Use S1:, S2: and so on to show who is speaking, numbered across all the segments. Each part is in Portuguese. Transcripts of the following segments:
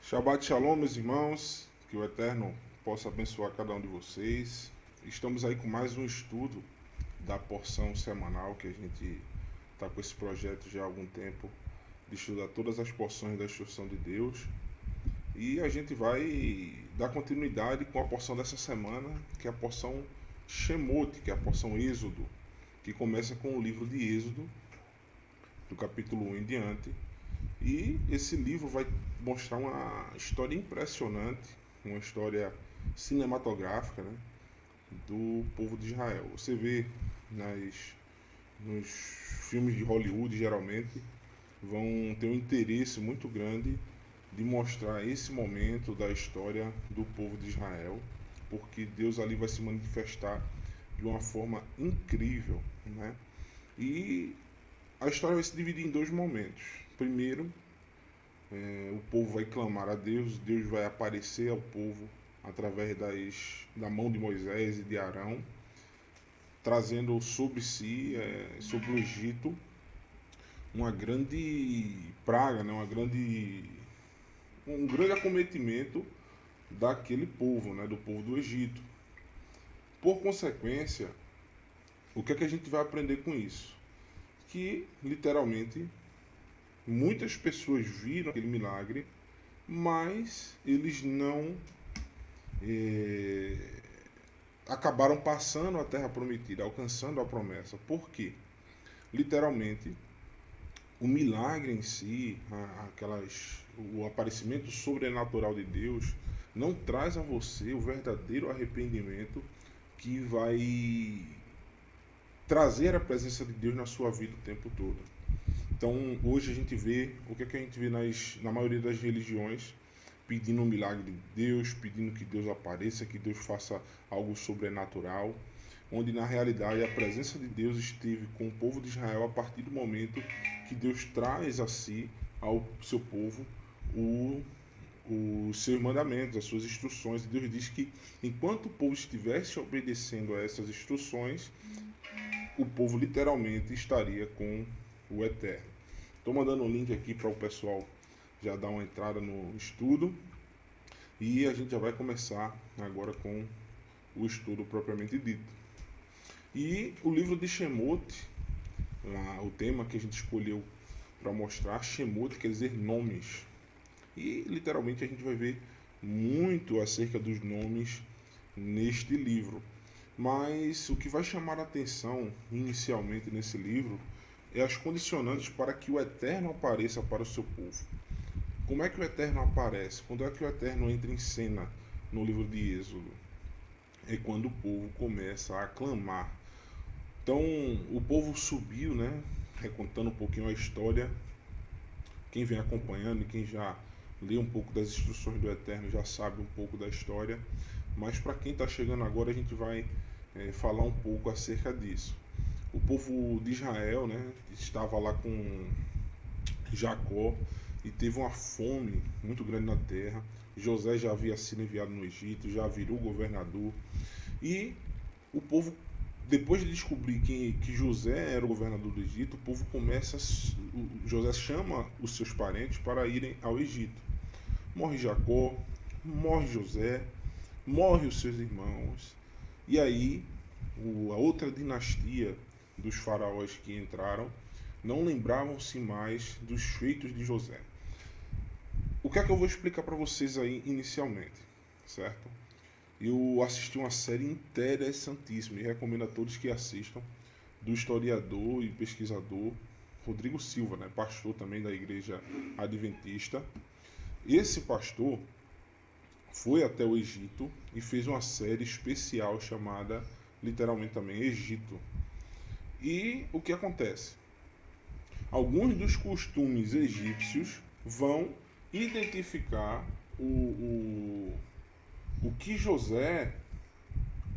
S1: Shabbat Shalom, meus irmãos, que o Eterno possa abençoar cada um de vocês. Estamos aí com mais um estudo da porção semanal que a gente está com esse projeto já há algum tempo de estudar todas as porções da instrução de Deus. E a gente vai dar continuidade com a porção dessa semana, que é a porção Shemot, que é a porção Êxodo, que começa com o livro de Êxodo, do capítulo 1 em diante. E esse livro vai mostrar uma história impressionante, uma história cinematográfica, né, do povo de Israel. Você vê nos filmes de Hollywood, geralmente, vão ter um interesse muito grande de mostrar esse momento da história do povo de Israel, porque Deus ali vai se manifestar de uma forma incrível, né? E a história vai se dividir em dois momentos. Primeiro, o povo vai clamar a Deus, Deus vai aparecer ao povo através da mão de Moisés e de Arão, trazendo sobre si, sobre o Egito, uma grande praga, né? Um grande acometimento daquele povo, né? Do povo do Egito. Por consequência, o que é que a gente vai aprender com isso? Que, literalmente, muitas pessoas viram aquele milagre, mas eles não acabaram passando a terra prometida, alcançando a promessa. Por quê? Literalmente, o milagre em si, o aparecimento sobrenatural de Deus, não traz a você o verdadeiro arrependimento que vai trazer a presença de Deus na sua vida o tempo todo. Então, hoje a gente vê, o que é que a gente vê na maioria das religiões, pedindo um milagre de Deus, pedindo que Deus apareça, que Deus faça algo sobrenatural, onde na realidade a presença de Deus esteve com o povo de Israel a partir do momento que Deus traz a si, ao seu povo, os seus mandamentos, as suas instruções. E Deus diz que enquanto o povo estivesse obedecendo a essas instruções, o povo literalmente estaria com o Eterno. Estou mandando um link aqui para o pessoal já dar uma entrada no estudo e a gente já vai começar agora com o estudo propriamente dito. E o livro de Shemot, o tema que a gente escolheu para mostrar, Shemot quer dizer nomes. E literalmente a gente vai ver muito acerca dos nomes neste livro. Mas o que vai chamar a atenção inicialmente nesse livro é as condicionantes para que o Eterno apareça para o seu povo. Como é que o Eterno aparece? Quando é que o Eterno entra em cena no livro de Êxodo? É quando o povo começa a clamar. Então, o povo subiu, né? Recontando um pouquinho a história. Quem vem acompanhando e quem já lê um pouco das instruções do Eterno já sabe um pouco da história. Mas para quem está chegando agora, a gente vai falar um pouco acerca disso. O povo de Israel, né, estava lá com Jacó e teve uma fome muito grande na terra. José já havia sido enviado no Egito, já virou governador. E o povo, depois de descobrir que José era o governador do Egito, o povo começa. José chama os seus parentes para irem ao Egito. Morre Jacó, morre José, morre os seus irmãos. E aí, a outra dinastia dos faraós que entraram não lembravam-se mais dos feitos de José. O que é que eu vou explicar para vocês aí inicialmente, certo? Eu assisti uma série interessantíssima e recomendo a todos que assistam, do historiador e pesquisador Rodrigo Silva, né, pastor também da Igreja Adventista. Esse pastor foi até o Egito e fez uma série especial chamada, literalmente também, Egito. E o que acontece? Alguns dos costumes egípcios vão identificar o que José,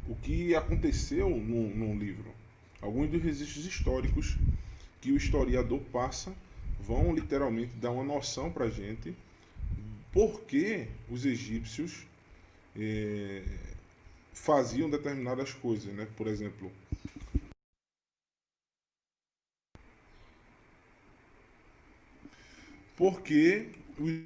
S1: o que aconteceu no livro. Alguns dos registros históricos que o historiador passa vão literalmente dar uma noção para a gente por que os egípcios eh, faziam determinadas coisas, né? Por exemplo, por que os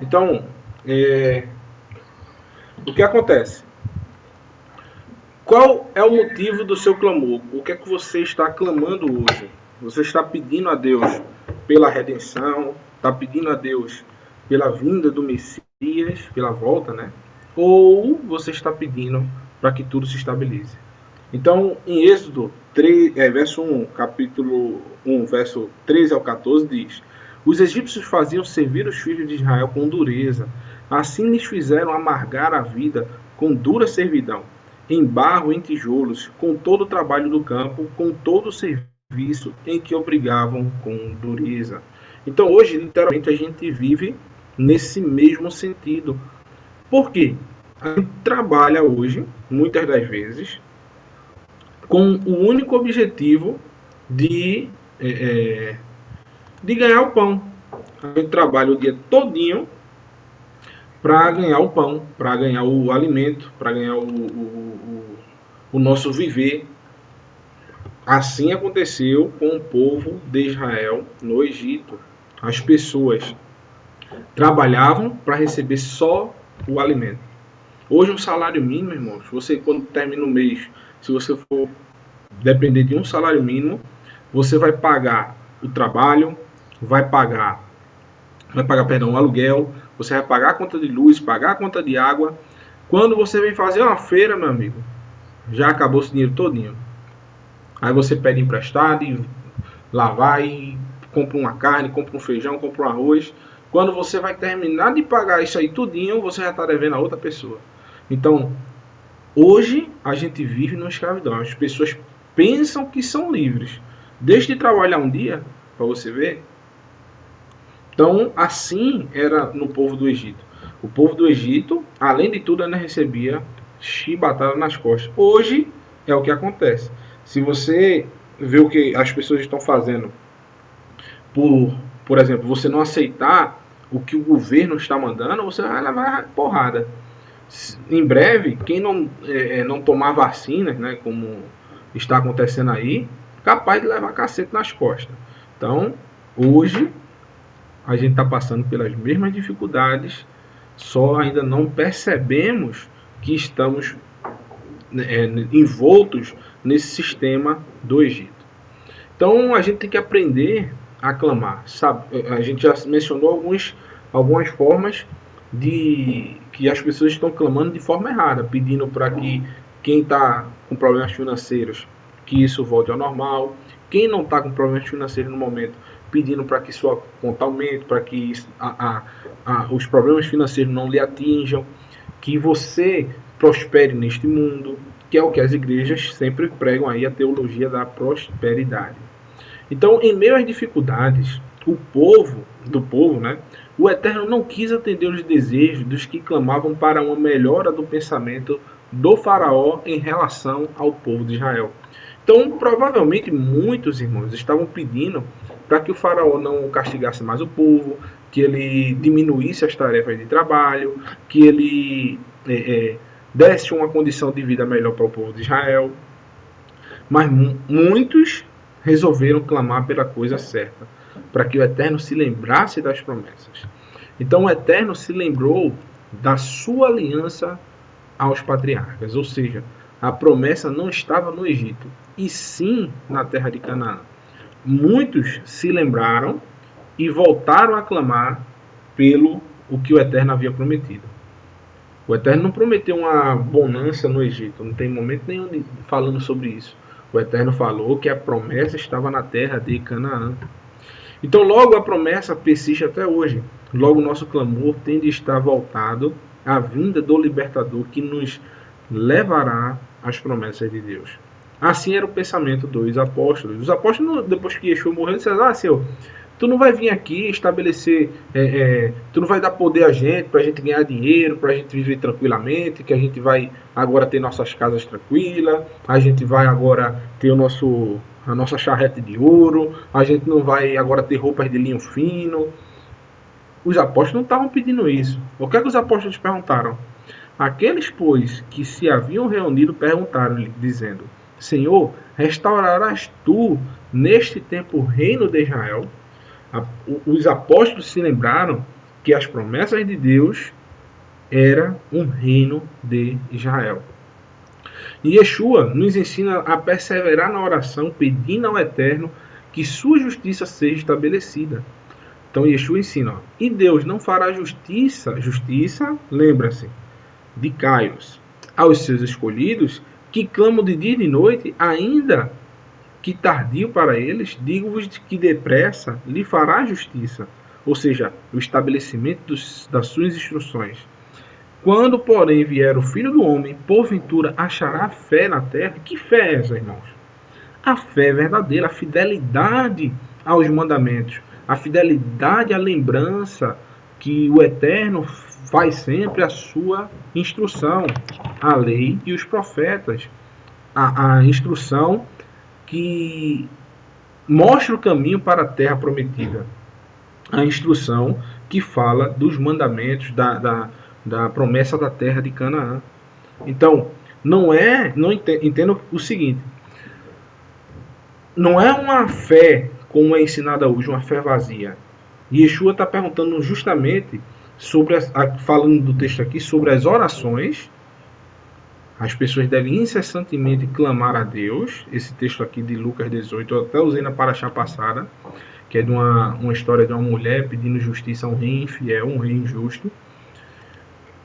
S2: Então, o que acontece? Qual é o motivo do seu clamor? O que é que você está clamando hoje? Você está pedindo a Deus pela redenção, está pedindo a Deus pela vinda do Messias, pela volta, né? Ou você está pedindo para que tudo se estabilize? Então, em Êxodo 3, verso 1, capítulo 1, verso 13 ao 14, diz: Os egípcios faziam servir os filhos de Israel com dureza. Assim lhes fizeram amargar a vida com dura servidão, em barro, em tijolos, com todo o trabalho do campo, com todo o serviço em que obrigavam com dureza. Então, hoje, literalmente, a gente vive nesse mesmo sentido. Por quê? A gente trabalha hoje, muitas das vezes, com o único objetivo de ganhar o pão. A gente trabalha o dia todinho para ganhar o pão, para ganhar o alimento, para ganhar o nosso viver. Assim aconteceu com o povo de Israel no Egito. As pessoas trabalhavam para receber só o alimento. Hoje um salário mínimo, irmãos, você quando termina o mês, se você for depender de um salário mínimo, você vai pagar o trabalho, vai pagar o aluguel, você vai pagar a conta de luz, pagar a conta de água. Quando você vem fazer uma feira, meu amigo, já acabou esse dinheiro todinho. Aí você pede emprestado e lá vai, compra uma carne, compra um feijão, compra um arroz. Quando você vai terminar de pagar isso aí tudinho, você já está devendo a outra pessoa. Então, hoje a gente vive numa escravidão. As pessoas pensam que são livres. Deixe de trabalhar um dia, para você ver. Então, assim era no povo do Egito. O povo do Egito, além de tudo, ainda recebia chibatada nas costas. Hoje é o que acontece. Se você vê o que as pessoas estão fazendo, por exemplo, você não aceitar o que o governo está mandando, você vai levar porrada. Em breve, quem não tomar vacina, né, como está acontecendo aí, capaz de levar cacete nas costas. Então, hoje, a gente está passando pelas mesmas dificuldades, só ainda não percebemos que estamos envoltos nesse sistema do Egito. Então, a gente tem que aprender a clamar. Sabe? A gente já mencionou algumas formas de que as pessoas estão clamando de forma errada, pedindo para que quem está com problemas financeiros, que isso volte ao normal. Quem não está com problemas financeiros no momento, pedindo para que sua conta aumente, para que os problemas financeiros não lhe atinjam, que você prospere neste mundo, que é o que as igrejas sempre pregam aí, a teologia da prosperidade. Então, em meio às dificuldades, o povo, né, o Eterno não quis atender os desejos dos que clamavam para uma melhora do pensamento do faraó em relação ao povo de Israel. Então, provavelmente, muitos irmãos estavam pedindo para que o faraó não castigasse mais o povo, que ele diminuísse as tarefas de trabalho, que ele desse uma condição de vida melhor para o povo de Israel. Mas muitos resolveram clamar pela coisa certa, para que o Eterno se lembrasse das promessas. Então, o Eterno se lembrou da sua aliança aos patriarcas, ou seja, a promessa não estava no Egito, e sim na terra de Canaã. Muitos se lembraram e voltaram a clamar pelo o que o Eterno havia prometido. O Eterno não prometeu uma bonança no Egito, não tem momento nenhum falando sobre isso. O Eterno falou que a promessa estava na terra de Canaã. Então, logo a promessa persiste até hoje. Logo o nosso clamor tem de estar voltado à vinda do libertador que nos levará às promessas de Deus. Assim era o pensamento dos apóstolos. Os apóstolos, depois que Yeshua morreu, disseram: Senhor, tu não vai vir aqui estabelecer, tu não vai dar poder a gente, para a gente ganhar dinheiro, para a gente viver tranquilamente, que a gente vai agora ter nossas casas tranquilas, a gente vai agora ter a nossa charrete de ouro, a gente não vai agora ter roupas de linho fino. Os apóstolos não estavam pedindo isso. O que é que os apóstolos perguntaram? Aqueles, pois, que se haviam reunido perguntaram-lhe, dizendo: Senhor, restaurarás tu neste tempo o reino de Israel? Os apóstolos se lembraram que as promessas de Deus era um reino de Israel. E Yeshua nos ensina a perseverar na oração, pedindo ao Eterno que sua justiça seja estabelecida. Então Yeshua ensina, ó, e Deus não fará justiça, lembra-se, de Caios, aos seus escolhidos, que clamam de dia e de noite, ainda que tardio para eles, digo-vos que depressa lhe fará justiça, ou seja, o estabelecimento das suas instruções. Quando, porém, vier o Filho do Homem, porventura achará fé na terra? Que fé é essa, irmãos? A fé verdadeira, a fidelidade aos mandamentos, a fidelidade à lembrança que o Eterno faz sempre a sua instrução, a lei e os profetas, a instrução que mostra o caminho para a terra prometida, a instrução que fala dos mandamentos da promessa da terra de Canaã. Então, não entendo o seguinte, não é uma fé como é ensinada hoje, uma fé vazia. Yeshua está perguntando justamente falando do texto aqui, sobre as orações. As pessoas devem incessantemente clamar a Deus. Esse texto aqui de Lucas 18, eu até usei na paraxá passada, que é de uma história de uma mulher pedindo justiça a um rei infiel, um rei injusto.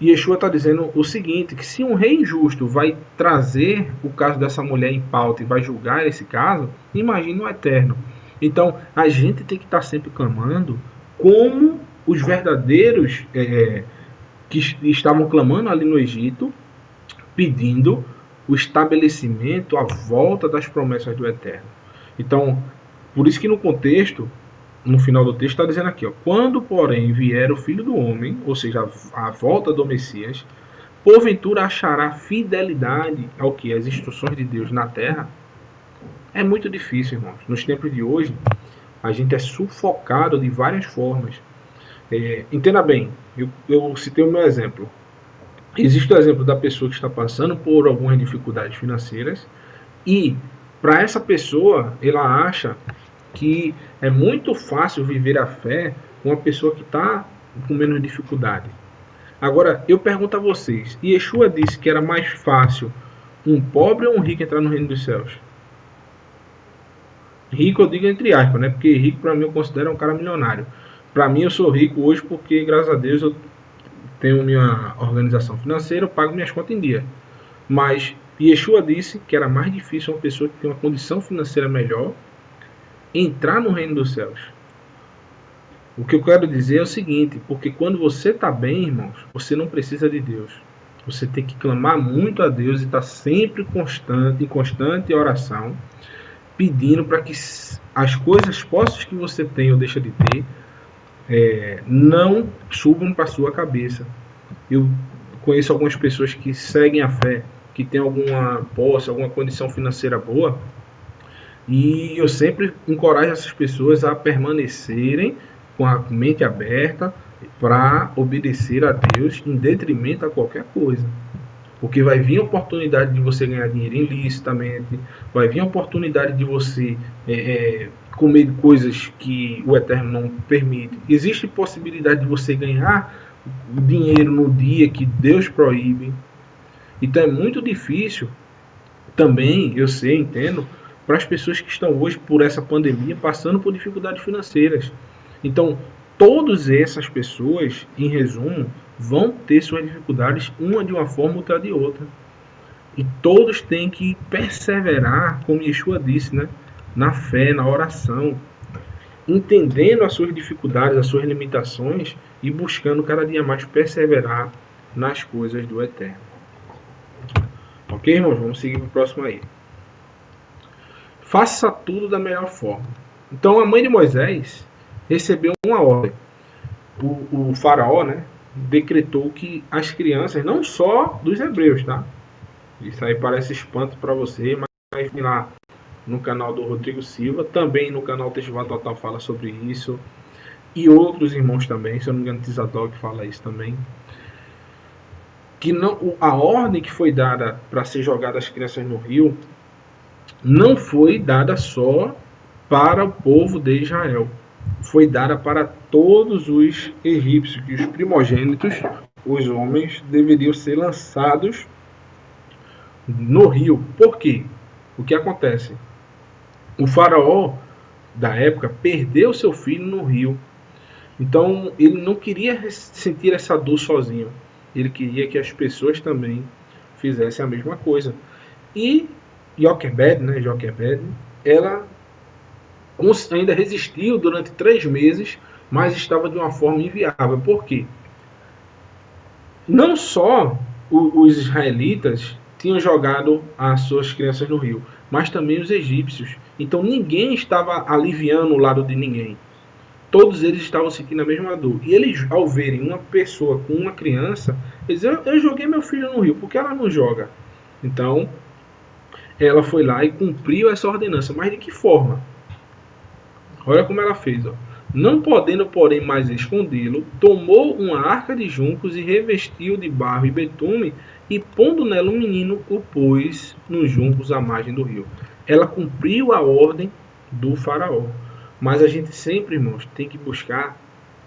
S2: E Yeshua está dizendo o seguinte, que se um rei injusto vai trazer o caso dessa mulher em pauta e vai julgar esse caso, imagine o Eterno. Então, a gente tem que estar sempre clamando como os verdadeiros que estavam clamando ali no Egito, pedindo o estabelecimento, a volta das promessas do Eterno. Então, por isso que no contexto, no final do texto está dizendo aqui, ó, quando porém vier o Filho do Homem, ou seja, a volta do Messias, porventura achará fidelidade ao que? As instruções de Deus na terra? É muito difícil, irmãos. Nos tempos de hoje, a gente é sufocado de várias formas. Entenda bem, eu citei o meu exemplo. Existe o exemplo da pessoa que está passando por algumas dificuldades financeiras e, para essa pessoa, ela acha que é muito fácil viver a fé com uma pessoa que está com menos dificuldade. Agora, eu pergunto a vocês, Yeshua disse que era mais fácil um pobre ou um rico entrar no reino dos céus? Rico eu digo entre aspas, né? Porque rico para mim eu considero um cara milionário. Para mim eu sou rico hoje porque, graças a Deus, eu tenho minha organização financeira, eu pago minhas contas em dia. Mas Yeshua disse que era mais difícil uma pessoa que tem uma condição financeira melhor entrar no reino dos céus. O que eu quero dizer é o seguinte, porque quando você está bem, irmãos, você não precisa de Deus. Você tem que clamar muito a Deus e estar sempre em constante oração, pedindo para que as coisas, posses que você tem ou deixa de ter, não subam para a sua cabeça. Eu conheço algumas pessoas que seguem a fé, que têm alguma posse, alguma condição financeira boa, e eu sempre encorajo essas pessoas a permanecerem com a mente aberta para obedecer a Deus em detrimento a qualquer coisa. Porque vai vir a oportunidade de você ganhar dinheiro ilicitamente, vai vir a oportunidade de você comer coisas que o Eterno não permite. Existe possibilidade de você ganhar dinheiro no dia que Deus proíbe. Então é muito difícil também, eu sei, entendo, para as pessoas que estão hoje por essa pandemia passando por dificuldades financeiras. Então, todas essas pessoas, em resumo, vão ter suas dificuldades, uma de uma forma, outra de outra. E todos têm que perseverar, como Yeshua disse, né? Na fé, na oração, entendendo as suas dificuldades, as suas limitações e buscando cada dia mais perseverar nas coisas do Eterno. Ok, irmãos? Vamos seguir para o próximo aí. Faça tudo da melhor forma. Então, a mãe de Moisés recebeu uma ordem. O faraó, né, decretou que as crianças, não só dos hebreus, tá? Isso aí parece espanto para você, mas vem lá no canal do Rodrigo Silva, também no canal Teshuvah Total fala sobre isso, e outros irmãos também, se eu não me engano, Tizadog fala isso também. Que não, a ordem que foi dada para ser jogada as crianças no rio não foi dada só para o povo de Israel. foi dada para todos os egípcios, que os primogênitos, os homens, deveriam ser lançados no rio. Por quê? O que acontece? O faraó da época perdeu seu filho no rio. Então ele não queria sentir essa dor sozinho. Ele queria que as pessoas também fizessem a mesma coisa. E Joquebed, ela ainda resistiu durante 3 meses, mas estava de uma forma inviável. Por quê? Não só os israelitas tinham jogado as suas crianças no rio, mas também os egípcios. Então ninguém estava aliviando o lado de ninguém. Todos eles estavam sentindo a mesma dor. E eles, ao verem uma pessoa com uma criança, eles diziam, eu joguei meu filho no rio, por que ela não joga? Então, ela foi lá e cumpriu essa ordenança. Mas de que forma? Olha como ela fez. Ó. Não podendo, porém, mais escondê-lo, tomou uma arca de juncos e revestiu de barro e betume, e pondo nela um menino, o pôs nos juncos à margem do rio. Ela cumpriu a ordem do faraó. Mas a gente sempre, irmãos, tem que buscar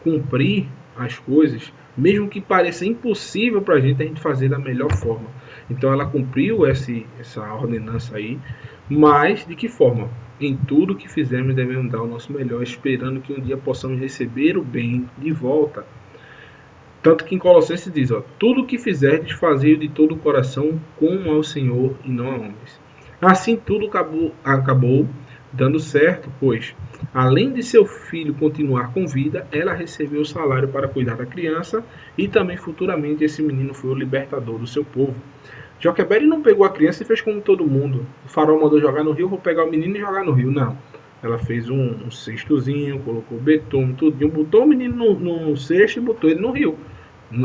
S2: cumprir as coisas, mesmo que pareça impossível para a gente fazer da melhor forma. Então ela cumpriu essa ordenança aí, mas de que forma? Em tudo que fizermos devemos dar o nosso melhor, esperando que um dia possamos receber o bem de volta. Tanto que em Colossenses diz, ó, tudo que fizerdes, fazei de todo o coração, como ao Senhor e não a homens. Assim tudo acabou dando certo, pois, além de seu filho continuar com vida, ela recebeu o salário para cuidar da criança e também futuramente esse menino foi o libertador do seu povo. Joquebed não pegou a criança e fez como todo mundo. O faraó mandou jogar no rio, vou pegar o menino e jogar no rio. Não. Ela fez um cestozinho, colocou betume, tudinho, botou o menino no cesto e botou ele no rio.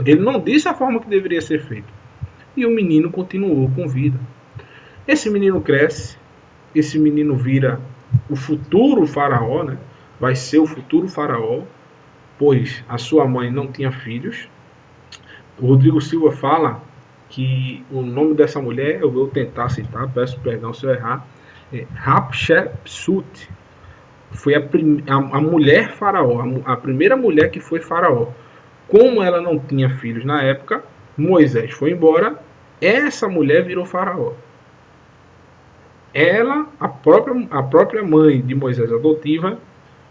S2: Ele não disse a forma que deveria ser feito. E o menino continuou com vida. Esse menino cresce, esse menino vira o futuro faraó, né? Vai ser o futuro faraó, pois a sua mãe não tinha filhos. O Rodrigo Silva fala que o nome dessa mulher, eu vou tentar citar, peço perdão se eu errar, é Hatshepsut. Foi a mulher faraó, a primeira mulher que foi faraó. Como ela não tinha filhos na época, Moisés foi embora, essa mulher virou faraó. Ela, a própria mãe de Moisés adotiva,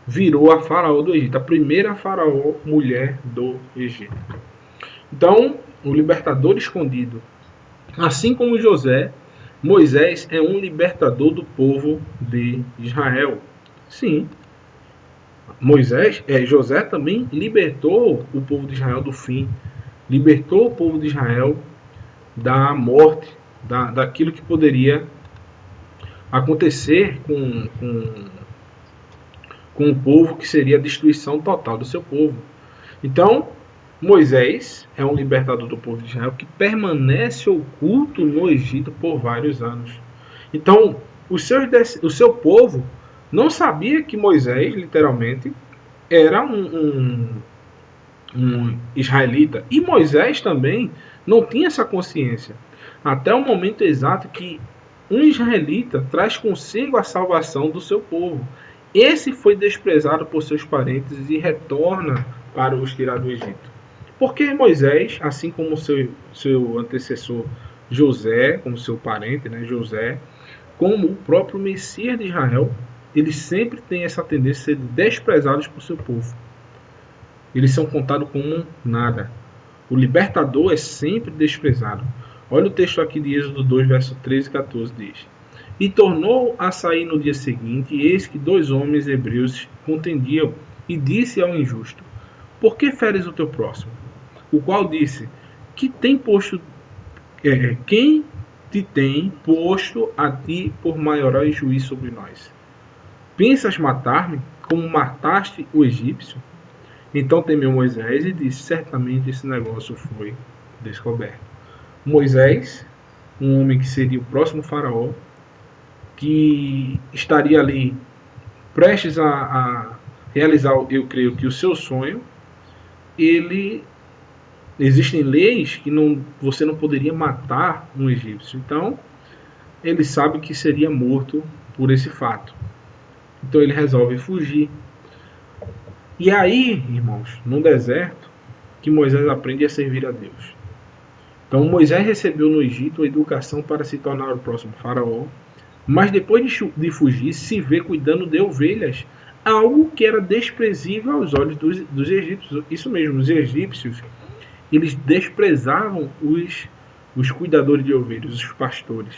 S2: virou a faraó do Egito, a primeira faraó mulher do Egito. Então, o libertador escondido. Assim como José, Moisés é um libertador do povo de Israel. Sim, José também libertou o povo de Israel do fim, libertou o povo de Israel da morte, daquilo que poderia acontecer com o povo, que seria a destruição total do seu povo. Então, Moisés é um libertador do povo de Israel que permanece oculto no Egito por vários anos. Então, o seu povo não sabia que Moisés, literalmente, era um israelita. E Moisés também não tinha essa consciência. Até o momento exato que um israelita traz consigo a salvação do seu povo. Esse foi desprezado por seus parentes e retorna para os tirar do Egito. Porque Moisés, assim como seu antecessor José, como seu parente, né, José, como o próprio Messias de Israel, eles sempre têm essa tendência a ser desprezados por seu povo. Eles são contados como nada. O libertador é sempre desprezado. Olha o texto aqui de Êxodo 2, verso 13 e 14, diz: E tornou a sair no dia seguinte, e eis que 2 homens hebreus contendiam, e disse ao injusto: Por que feres o teu próximo? O qual disse: quem te tem posto a ti por maior juiz sobre nós? Pensas matar-me, como mataste o egípcio? Então temeu Moisés e disse: certamente esse negócio foi descoberto. Moisés, um homem que seria o próximo faraó, que estaria ali prestes a realizar, eu creio que o seu sonho, existem leis que você não poderia matar um egípcio. Então, ele sabe que seria morto por esse fato. Então ele resolve fugir. E aí, irmãos, no deserto, que Moisés aprende a servir a Deus. Então Moisés recebeu no Egito a educação para se tornar o próximo faraó, mas depois de fugir, se vê cuidando de ovelhas, algo que era desprezível aos olhos dos egípcios. Isso mesmo, os egípcios, eles desprezavam os cuidadores de ovelhas, os pastores.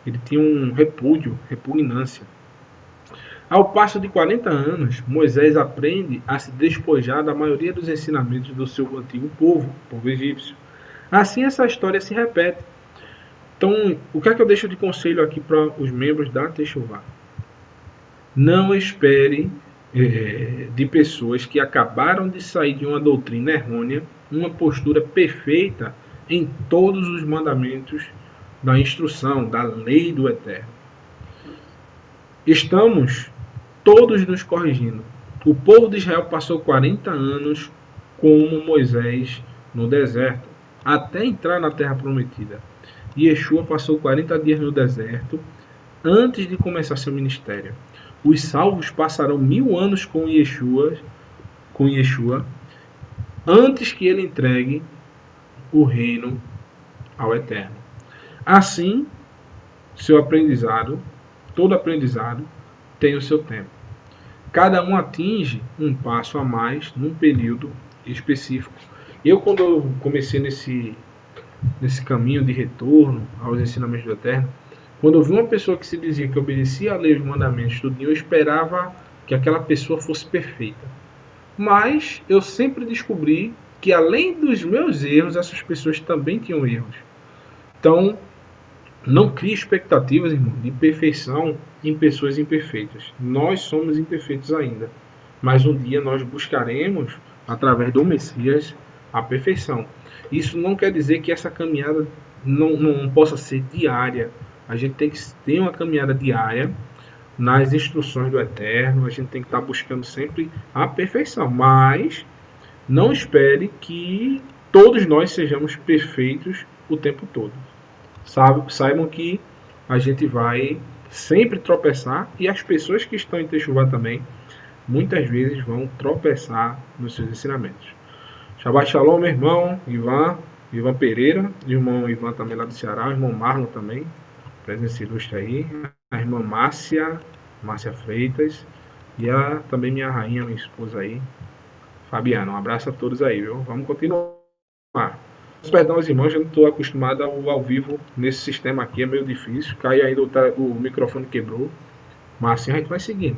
S2: Ele tinha um repúdio, repugnância. Ao passo de 40 anos, Moisés aprende a se despojar da maioria dos ensinamentos do seu antigo povo, o povo egípcio. Assim, essa história se repete. Então, o que é que eu deixo de conselho aqui para os membros da Techuvá? Não espere de pessoas que acabaram de sair de uma doutrina errônea uma postura perfeita em todos os mandamentos da instrução, da lei do Eterno. Estamos todos nos corrigindo. O povo de Israel passou 40 anos como Moisés no deserto, até entrar na terra prometida. Yeshua passou 40 dias no deserto antes de começar seu ministério. Os salvos passarão 1000 anos com Yeshua, antes que ele entregue o reino ao Eterno. Assim, seu aprendizado, todo aprendizado, tem o seu tempo. Cada um atinge um passo a mais num período específico. Quando eu comecei nesse caminho de retorno aos ensinamentos do Eterno, quando eu vi uma pessoa que se dizia que obedecia a lei e os mandamentos, eu esperava que aquela pessoa fosse perfeita. Mas eu sempre descobri que, além dos meus erros, essas pessoas também tinham erros. Então, não crie expectativas, irmão, de perfeição em pessoas imperfeitas. Nós somos imperfeitos ainda. Mas um dia nós buscaremos, através do Messias, a perfeição. Isso não quer dizer que essa caminhada não possa ser diária. A gente tem que ter uma caminhada diária nas instruções do Eterno. A gente tem que estar buscando sempre a perfeição. Mas não espere que todos nós sejamos perfeitos o tempo todo. Saibam que a gente vai sempre tropeçar, e as pessoas que estão em Techuvá também muitas vezes vão tropeçar nos seus ensinamentos. Shabbat Shalom, meu irmão Ivan Pereira, irmão Ivan também lá do Ceará, irmão Marlon também, presença ilustre aí, a irmã Márcia Freitas, e também minha rainha, minha esposa aí, Fabiana. Um abraço a todos aí, viu? Vamos continuar. Perdão aos irmãos, eu não estou acostumado ao vivo nesse sistema aqui, é meio difícil. Caiu ainda, o microfone quebrou, mas assim a gente vai seguindo.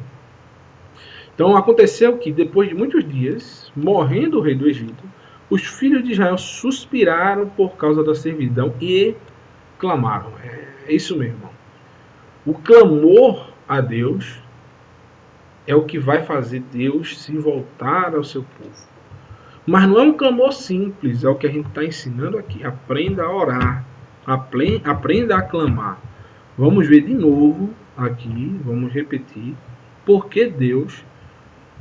S2: Então aconteceu que, depois de muitos dias, morrendo o rei do Egito, os filhos de Israel suspiraram por causa da servidão e clamaram. É isso mesmo, irmão. O clamor a Deus é o que vai fazer Deus se voltar ao seu povo. Mas não é um clamor simples, é o que a gente está ensinando aqui. Aprenda a orar, aprenda a clamar. Vamos ver de novo aqui, vamos repetir, porque Deus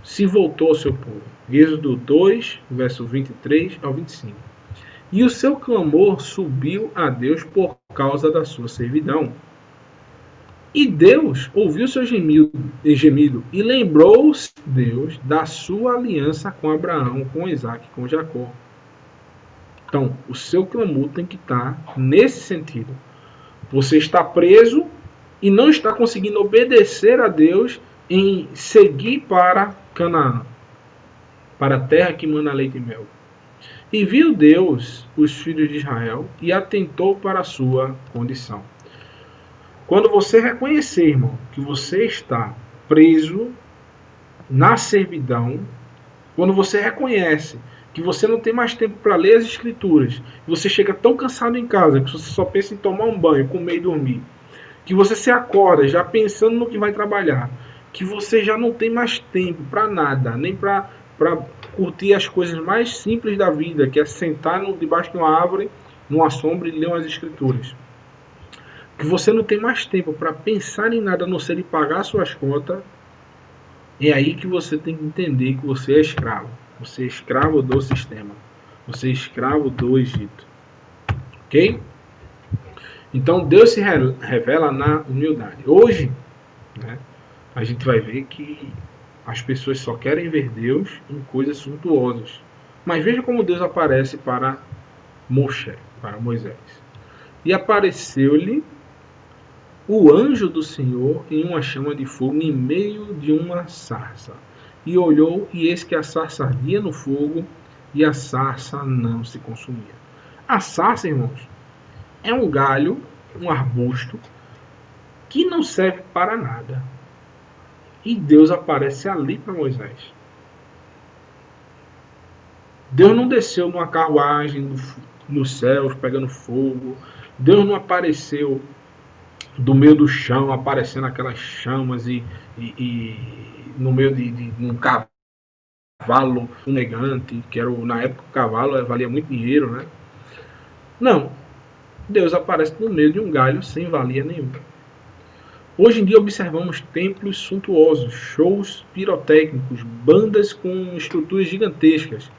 S2: se voltou ao seu povo. Êxodo 2, verso 23 ao 25. E o seu clamor subiu a Deus por causa da sua servidão. E Deus ouviu seu gemido e lembrou-se Deus da sua aliança com Abraão, com Isaac, com Jacó. Então, o seu clamor tem que estar nesse sentido. Você está preso e não está conseguindo obedecer a Deus em seguir para Canaã, para a terra que mana leite e mel. E viu Deus os filhos de Israel e atentou para a sua condição. Quando você reconhecer, irmão, que você está preso na servidão, quando você reconhece que você não tem mais tempo para ler as escrituras, você chega tão cansado em casa que você só pensa em tomar um banho, comer e dormir, que você se acorda já pensando no que vai trabalhar, que você já não tem mais tempo para nada, nem para curtir as coisas mais simples da vida, que é sentar debaixo de uma árvore, numa sombra e ler umas escrituras. Que você não tem mais tempo para pensar em nada a não ser de pagar suas contas, é aí que você tem que entender que você é escravo. Você é escravo do sistema. Você é escravo do Egito. Ok? Então Deus se revela na humildade. Hoje, né, a gente vai ver que As pessoas só querem ver Deus em coisas suntuosas. Mas veja como Deus aparece para Moisés. E apareceu-lhe o anjo do Senhor em uma chama de fogo em meio de uma sarça. E olhou, e eis que a sarça ardia no fogo, e a sarça não se consumia. A sarça, irmãos, é um galho, um arbusto, que não serve para nada. E Deus aparece ali para Moisés. Deus não desceu numa carruagem nos céus pegando fogo. Deus não apareceu do meio do chão, aparecendo aquelas chamas e no meio de um cavalo fumegante, que era na época o cavalo valia muito dinheiro, né? Não. Deus aparece no meio de um galho sem valia nenhuma. Hoje em dia observamos templos suntuosos, shows pirotécnicos, bandas com estruturas gigantescas,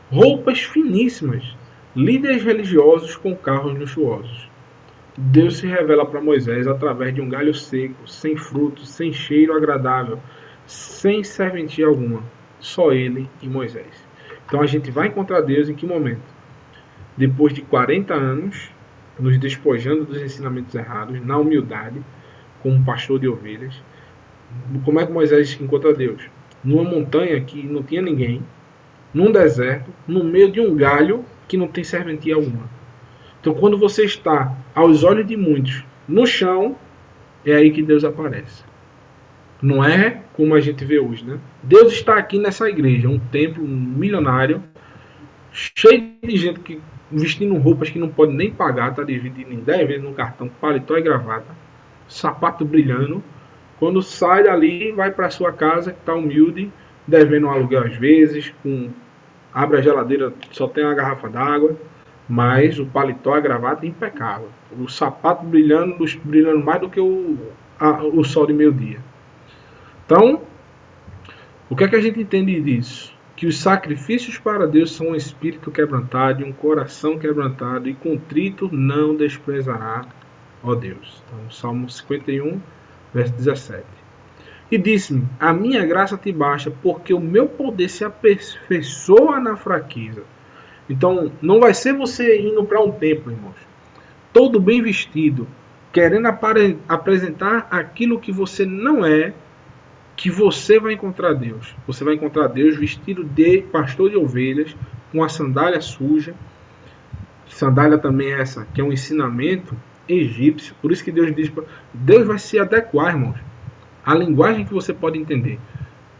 S2: roupas finíssimas, líderes religiosos com carros luxuosos. Deus se revela para Moisés através de um galho seco, sem frutos, sem cheiro agradável, sem serventia alguma. Só ele e Moisés. Então a gente vai encontrar Deus em que momento? Depois de 40 anos, nos despojando dos ensinamentos errados, na humildade, como um pastor de ovelhas. Como é que Moisés encontra Deus? Numa montanha que não tinha ninguém, num deserto, no meio de um galho que não tem serventia alguma. Então, quando você está, aos olhos de muitos, no chão, é aí que Deus aparece. Não é como a gente vê hoje, né? Deus está aqui nessa igreja, um templo milionário, cheio de gente que vestindo roupas que não pode nem pagar, está dividindo em 10 vezes no cartão, paletó e gravata, sapato brilhando. Quando sai dali, vai para sua casa, que está humilde, devendo um aluguel às vezes, abre a geladeira, só tem uma garrafa d'água, mas o paletó, a gravata é impecável. O sapato brilhando mais do que o sol de meio-dia. Então, o que é que a gente entende disso? Que os sacrifícios para Deus são um espírito quebrantado e um coração quebrantado, e contrito não desprezará, ó Deus. Então, Salmo 51, verso 17. E disse-me, a minha graça te basta, porque o meu poder se aperfeiçoa na fraqueza. Então, não vai ser você indo para um templo, irmãos, todo bem vestido, querendo apresentar aquilo que você não é, que você vai encontrar Deus. Você vai encontrar Deus vestido de pastor de ovelhas, com a sandália suja. Sandália também é essa, que é um ensinamento egípcio. Por isso que Deus diz, Deus vai se adequar, irmãos, à linguagem que você pode entender.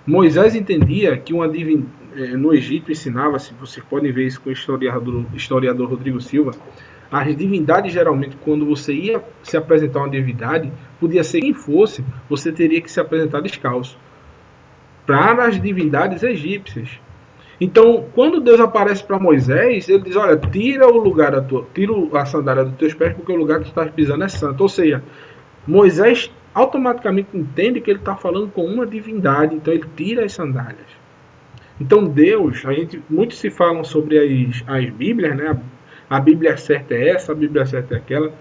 S2: Moisés entendia que no Egito ensinava-se, vocês podem ver isso com o historiador Rodrigo Silva, as divindades geralmente, quando você ia se apresentar uma divindade, podia ser quem fosse, você teria que se apresentar descalço. Para as divindades egípcias. Então, quando Deus aparece para Moisés, ele diz, olha, tira a sandália dos teus pés, porque o lugar que tu estás pisando é santo. Ou seja, Moisés automaticamente entende que ele está falando com uma divindade, então ele tira as sandálias. Então Deus, muitos se falam sobre as Bíblias, né? A Bíblia certa é essa, a Bíblia certa é aquela.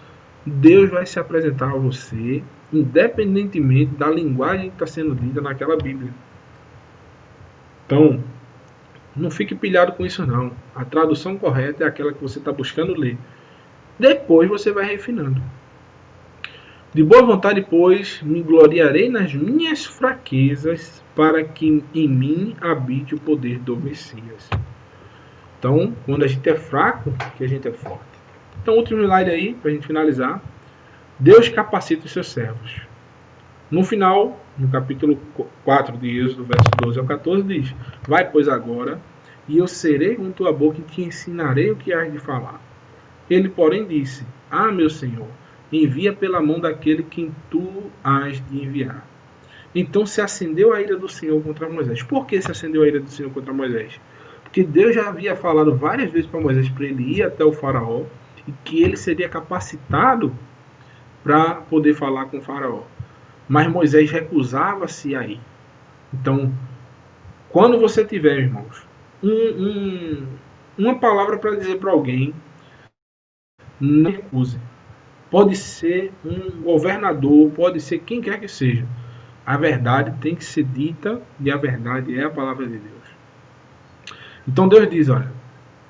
S2: Deus vai se apresentar a você, independentemente da linguagem que está sendo dita naquela Bíblia. Então, não fique pilhado com isso não. A tradução correta é aquela que você está buscando ler. Depois você vai refinando. De boa vontade, pois, me gloriarei nas minhas fraquezas, para que em mim habite o poder do Messias. Então, quando a gente é fraco, que a gente é forte. Então, último slide aí, para a gente finalizar. Deus capacita os seus servos. No final, no capítulo 4 de Êxodo, verso 12 ao 14, diz, vai, pois, agora, e eu serei com tua boca e te ensinarei o que hás de falar. Ele, porém, disse, meu Senhor, envia pela mão daquele que tu hás de enviar. Então se acendeu a ira do Senhor contra Moisés. Por que se acendeu a ira do Senhor contra Moisés? Porque Deus já havia falado várias vezes para Moisés para ele ir até o faraó e que ele seria capacitado para poder falar com o faraó. Mas Moisés recusava-se a ir. Então, quando você tiver, irmãos, uma palavra para dizer para alguém, não recuse. Pode ser um governador, pode ser quem quer que seja. A verdade tem que ser dita e a verdade é a palavra de Deus. Então Deus diz, olha,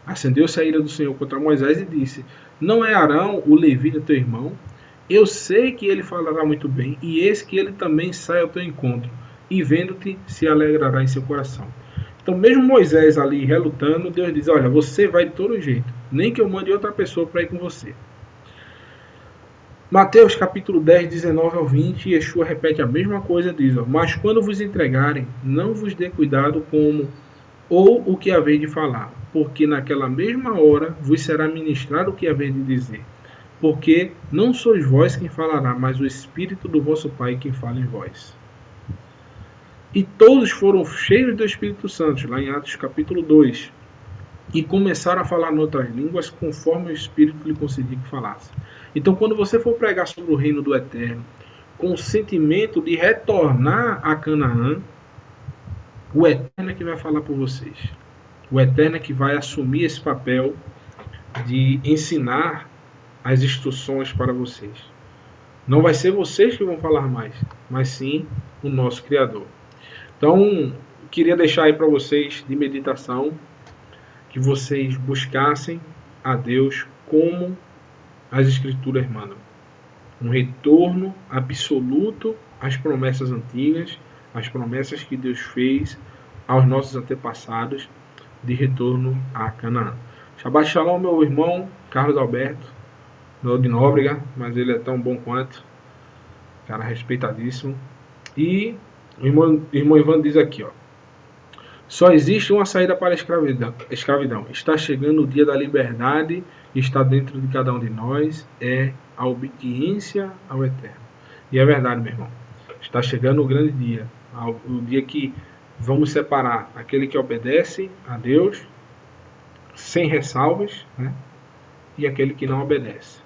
S2: acendeu-se a ira do Senhor contra Moisés e disse, não é Arão o levita teu irmão? Eu sei que ele falará muito bem, e eis que ele também sai ao teu encontro, e vendo-te se alegrará em seu coração. Então mesmo Moisés ali relutando, Deus diz, olha, você vai de todo jeito, nem que eu mande outra pessoa para ir com você. Mateus capítulo 10, 19 ao 20, Yeshua repete a mesma coisa, diz, ó, mas quando vos entregarem, não vos dê cuidado como ou o que haveis de falar, porque naquela mesma hora vos será ministrado o que haveis de dizer. Porque não sois vós quem falará, mas o Espírito do vosso Pai quem fala em vós. E todos foram cheios do Espírito Santo, lá em Atos capítulo 2, e começaram a falar em outras línguas, conforme o Espírito lhe concedia que falasse. Então, quando você for pregar sobre o reino do Eterno, com o sentimento de retornar a Canaã, o Eterno é que vai falar por vocês. O Eterno é que vai assumir esse papel de ensinar as instruções para vocês. Não vai ser vocês que vão falar mais, mas sim o nosso Criador. Então, queria deixar aí para vocês de meditação que vocês buscassem a Deus como as Escrituras mandam. Um retorno absoluto às promessas antigas, às promessas que Deus fez aos nossos antepassados de retorno a Canaã. Shabbat Shalom, meu irmão Carlos Alberto, meu de Nóbrega, mas ele é tão bom quanto, cara respeitadíssimo. E o irmão Ivan diz aqui, ó, só existe uma saída para a escravidão. Está chegando o dia da liberdade, está dentro de cada um de nós, é a obediência ao Eterno. E é verdade, meu irmão. Está chegando o grande dia, o dia que vamos separar aquele que obedece a Deus, sem ressalvas, né? E aquele que não obedece.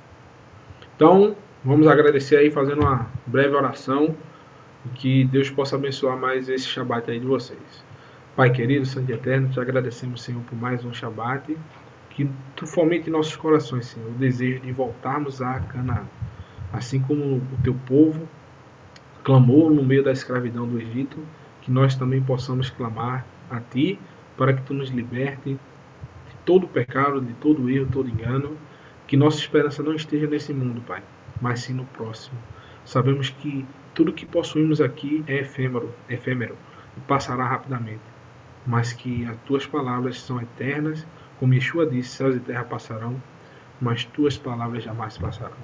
S2: Então, vamos agradecer aí, fazendo uma breve oração, que Deus possa abençoar mais esse Shabat aí de vocês. Pai querido, Santo e Eterno, te agradecemos, Senhor, por mais um Shabat, que tu fomente em nossos corações, Senhor, o desejo de voltarmos a Canaã. Assim como o teu povo clamou no meio da escravidão do Egito, que nós também possamos clamar a Ti, para que Tu nos liberte de todo pecado, de todo erro, todo engano, que nossa esperança não esteja nesse mundo, Pai, mas sim no próximo. Sabemos que tudo que possuímos aqui é efêmero e passará rapidamente, mas que as Tuas palavras são eternas, como Yeshua disse, céus e terra passarão, mas Tuas palavras jamais passarão.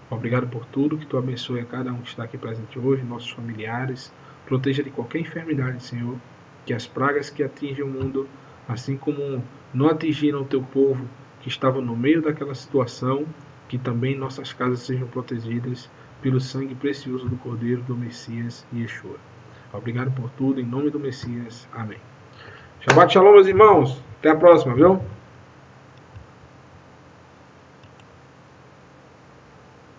S2: Obrigado por tudo, que Tu abençoe a cada um que está aqui presente hoje, nossos familiares, proteja de qualquer enfermidade, Senhor, que as pragas que atingem o mundo, assim como não atingiram o Teu povo que estava no meio daquela situação, que também nossas casas sejam protegidas pelo sangue precioso do Cordeiro, do Messias e Yeshua. Obrigado por tudo, em nome do Messias. Amém. Shabbat Shalom, meus irmãos. Até a próxima, viu?